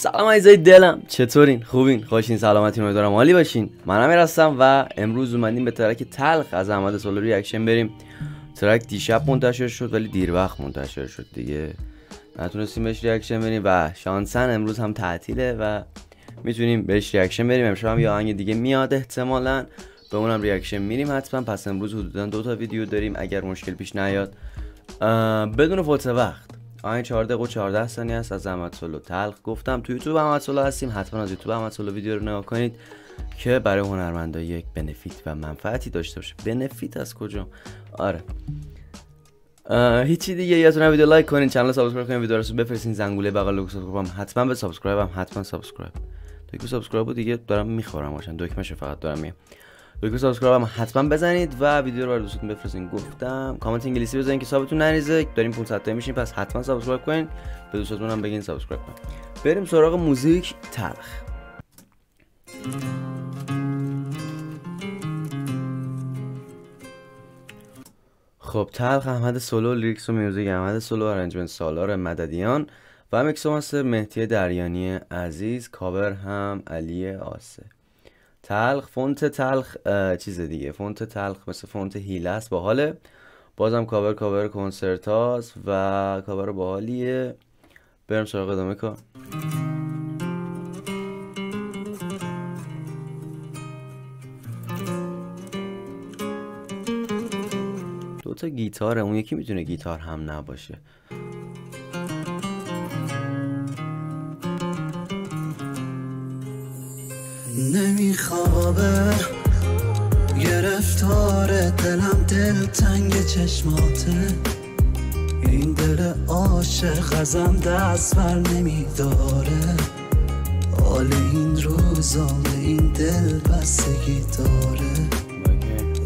سلام عزیزای دلم، چطورین؟ خوبین؟ خوشین؟ سلامتین؟ امیدوارم عالی باشین. من امیر هستم و امروز اومدیم به ترک تلخ از احمد سولو ریاکشن بریم. ترک دیشب منتشر شد ولی دیر وقت منتشر شد دیگه، نتونستیم بهش ریاکشن بریم و شانسن امروز هم تعطیله و میتونیم بهش ریاکشن بریم. امشب هم یه آهنگ دیگه میاد احتمالاً، به اونم ریاکشن میریم حتما. پس امروز حدودا 2 تا ویدیو داریم اگر مشکل پیش نیاد. بدون فوت وقت، آهنگ 4 دقیقه و 14 ثانیه است از احمد سولو تلخ. گفتم تو یوتیوب احمد سولو هستیم، حتما از یوتیوب احمد سولو ویدیو رو نگاه کنید که برای هنرمندا یک بنفیت و منفعتی داشته باشه. بنفیت از کجا؟ آره هیچی دیگه. یادتون ویدیو لایک کنین، کانال سابسکرایب کنین، ویدیو رو بفرستین زنگوله بغل لوگو سابسکرایب حتما به سابسکرایبم حتما سابسکرایب. دکمه سابسکرایب دیگه دارم میخورم باشن، دکمه‌شو فقط دارم میگم. دکمه سابسکرایب حتما بزنید و ویدیو رو برای دوستاتون بفرستین. گفتم کامنت انگلیسی بزنین که حسابتون نریزه. داریم 500 تا میشین، پس حتما سابسکرایب کنین. به دوستاتون هم بگین سابسکرایب کنین. بریم سراغ موزیک تلخ. خب تلخ احمد سولو، لیریکس و میوزیک احمد سولو، ارنجمنت سالار مددیان و میکس و ماستر مهدی دریانی عزیز، کاور هم علی آسه. تلخ فونت تلخ چیز دیگه، فونت تلخ مثل فونت هیله است، باحاله. بازم کاور کنسرت هاست و کاور باحالیه. بریم سراغ ادامه کار. دوتا گیتاره، اون یکی میتونه گیتار هم نباشه. نمیخوابه گرفتار دلم، دل تنگ چشماته، این دل عاشق ازم دست بر نمیداره، حال این روزا به این دل بستگی داره،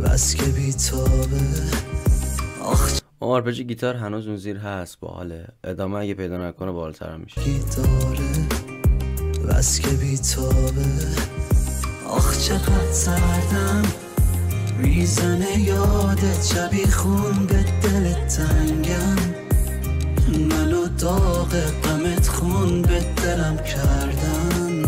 بس که بیتابه. آرپجی گیتار هنوز اون زیر هست، باحاله. ادامه اگه پیدا نکنه بالاتر میشه. داره بس که بیتابه. آخ چقدر سردم میزنه یادت، شبی خون به دل تنگم، منو داغ غمت خون به دلم کردن،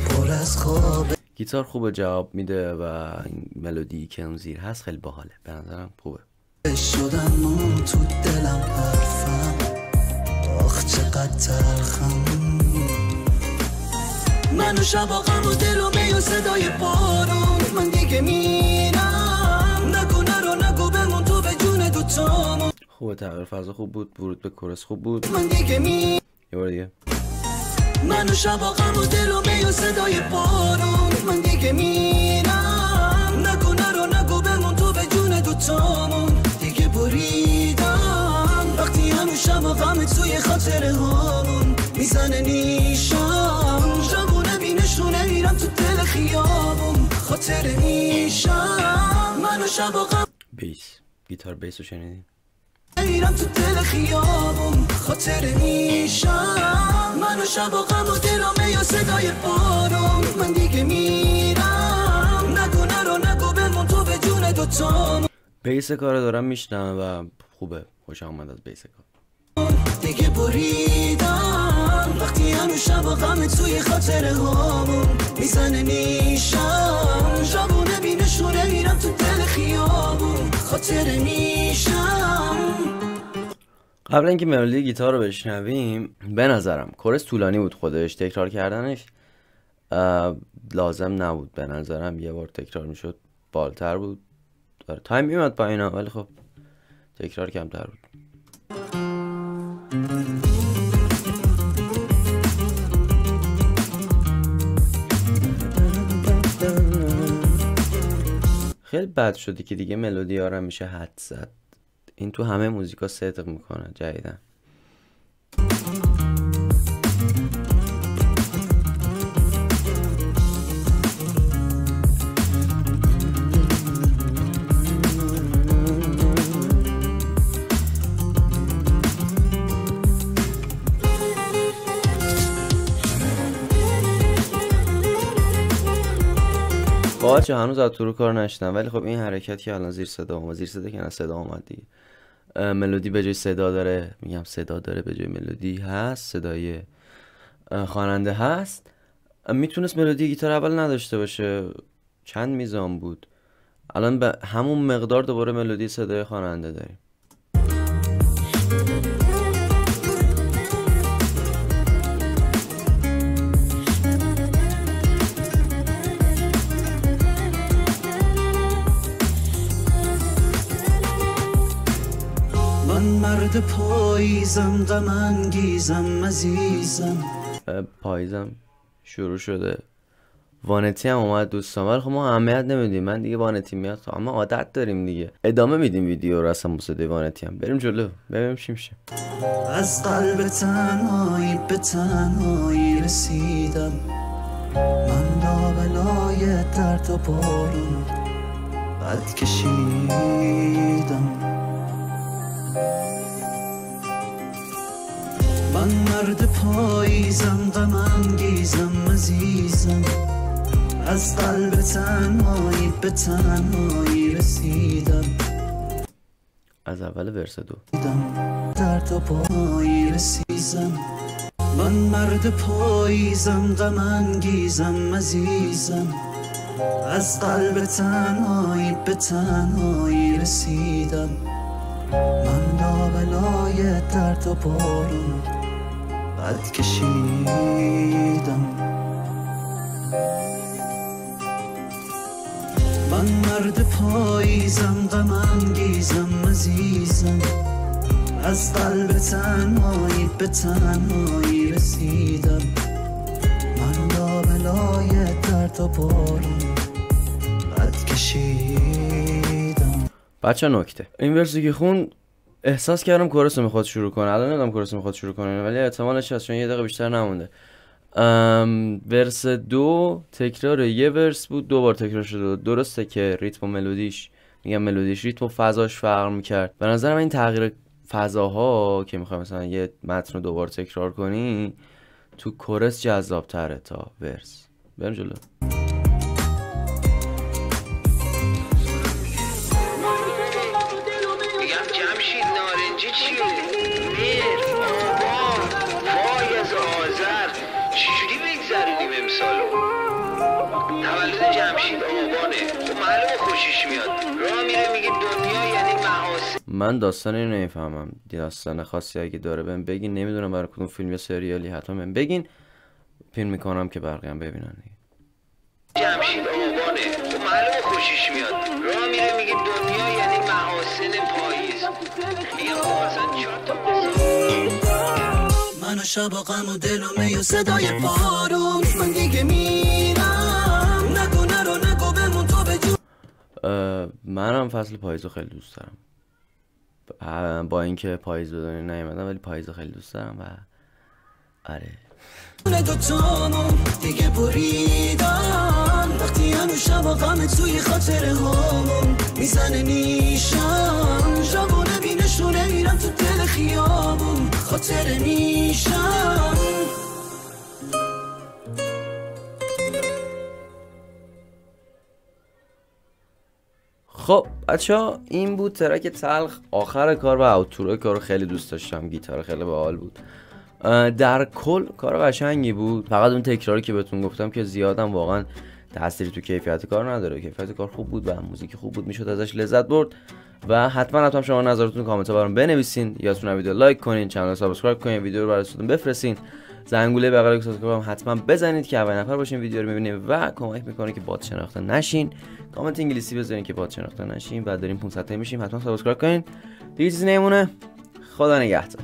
پر از خوابه. گیتار خوبه جواب میده و این ملودی که اون زیر هست خیلی باحاله، به نظرم خوبه. شدم مون تو دلم حرفم، آخ چقدر تلخم، منو شبا غم و دل و می و صدای بارون، من دیگه میرم، نگو بمون تو به جون دوتامون. خوبه، تغییر فضا خوب بود، ورود به کورس خوب بود. من دیگه یه بار دیگه. منو شبا غم و دل و می و صدای بارون، من دیگه میرم، نگو بمون تو به جون دوتامون. دیگه بریدم وقتی همون شبا غم توی خاطره هامون میزنه نیشم، جوونه بینشونه میرم تو دل خیابون، خاطره میشم، منو شبا غم. بیس، گیتار بیس رو شنیدین؟ میرم تو دل خیابون، خاطره میشم، منو شبا غم و دلم یا صدای بارون، من دیگه میرم، نگو بمون تو به جون دوتامون. بیس کار دارم میشنم و خوبه، خوشم اومد از بیس کار. دیگه بریدم وقتی هنو شبا غم توی خاطره هامون میزنه نیشم، جوونه بینشونه میرم تو دل خیابون، خاطره میشم. قبل اینکه ملودی گیتار رو بشنویم، به نظرم کورس طولانی بود، خودش تکرار کردنش لازم نبود. به نظرم یه بار تکرار میشد بالتر بود. داره تایم میومد پایینا، ولی خب تکرار کمتر بود. خیلی بد شدی که دیگه ملودی ها رو میشه حد زد. این تو همه موزیکا صدق میکنه جدیدن. باشه هنوز از تو رو کار نشدم، ولی خب این حرکت که الان زیر صدا اومد، زیر صدا که نه صدا اومد دیگه، ملودی به جای صدا داره، میگم صدا داره به جای ملودی هست، صدای خواننده هست. میتونست ملودی گیتار اول نداشته باشه، چند میزان بود. الان به همون مقدار دوباره ملودی صدای خواننده داریم. من مرد پاییزم، غم انگیزم، عزیزم. پاییزم شروع شده، وانتی هم اومد دوستان، ولی خب ما اهمیت نمیدیم. من دیگه وانتی میاد، اما عادت داریم دیگه. ادامه میدیم ویدیو رو اصلا موسیقی وانتی هم. بریم جلو ببینیم چی میشه. از قلب تنهایی به تنهایی رسیدم، من لابلای درد و بارون قد کشیدم. من مرد پاییزم، غم انگیزم، عزیزم. از قلب تنهایی به تنهایی رسیدم، از اول ورس 2. درد و پایی رسیدم. من مرد پاییزم، غم انگیزم، عزیزم. از قلب تنهایی به تنهایی رسیدم، من لابلای درد و بارون قد کشیدم. من مرد پاییزم، غم انگیزم، عزیزم. از قلب تنهایی به تنهایی رسیدم، من لابلای درد و بارون قد کشیدم. بچه نکته، این ورسی که خون احساس کردم کورس میخواد شروع کنه. الان ندارم کورس میخواد شروع کنه، ولی احتمالش هست چون یه دقیقه بیشتر نمونده. ورس 2 تکرار یه ورس بود، 2 بار تکرار شده. درسته که ریتم و ملودیش، میگم ملودیش، ریتم و فضاش فرق میکرد. به نظرم این تغییر فضاها که میخوای مثلا یه متن رو 2 بار تکرار کنی تو کورس جذاب تره تا ورس. بریم جلو. تولد جمشید آبانه و معلومه خوشش میاد. راه میره میگه دنیا یعنی محاسن. من داستان اینو نمیفهمم. داستان خاصی اگه داره بهم بگین. نمیدونم برای کدوم فیلم یا سریالی، حتما بهم بگین، پین میکنم که بقیه هم ببینن دیگه. جمشید آبانه و معلومه خوشش میاد. راه میره میگه دنیا یعنی محاسن پاییز. میگه محاسن 4 تا من و شب و غم و دل و می و صدای بارون، من دیگه میرم. نگو نرو نگو بمون تو به جون. منم فصل پاییز رو خیلی دوست دارم. با اینکه پاییز به دنیا نیومدم ولی پاییز رو خیلی دوست دارم. و آره دوتامون دیگه بریدن، وقتی هنو شب و غم توی خاطره هامون میزنه نیشم. جوونه بینشونه میرم تو دل خیابون، خاطره میشم. خب بچه‌ها این بود ترک تلخ. آخر کار و اوترو کارو خیلی دوست داشتم. گیتار خیلی باحال بود. در کل کار قشنگی بود. فقط اون تکراری که بهتون گفتم که زیادم واقعا تأثیری تو کیفیت کار نداره. کیفیت کار خوب بود و موزیک خوب بود، میشد ازش لذت برد. و حتما شما نظراتتون کامنت ها برام بنویسین. یادتون ویدیو لایک کنین، کانال سابسکرایب کنین، ویدیو رو برای دوستاتون بفرستین. زنگوله بغل سابسکرایب هم حتما بزنید که اول نفر باشین ویدیو رو می‌بینید و کمک میکنه که بات شناخته نشین. کامنت انگلیسی بذارین که بات شناخته نشین. بعد داریم 500 تا میشیم. حتما سابسکرایب کنین. دیگه چیزی نمونه. خدا نگهدار.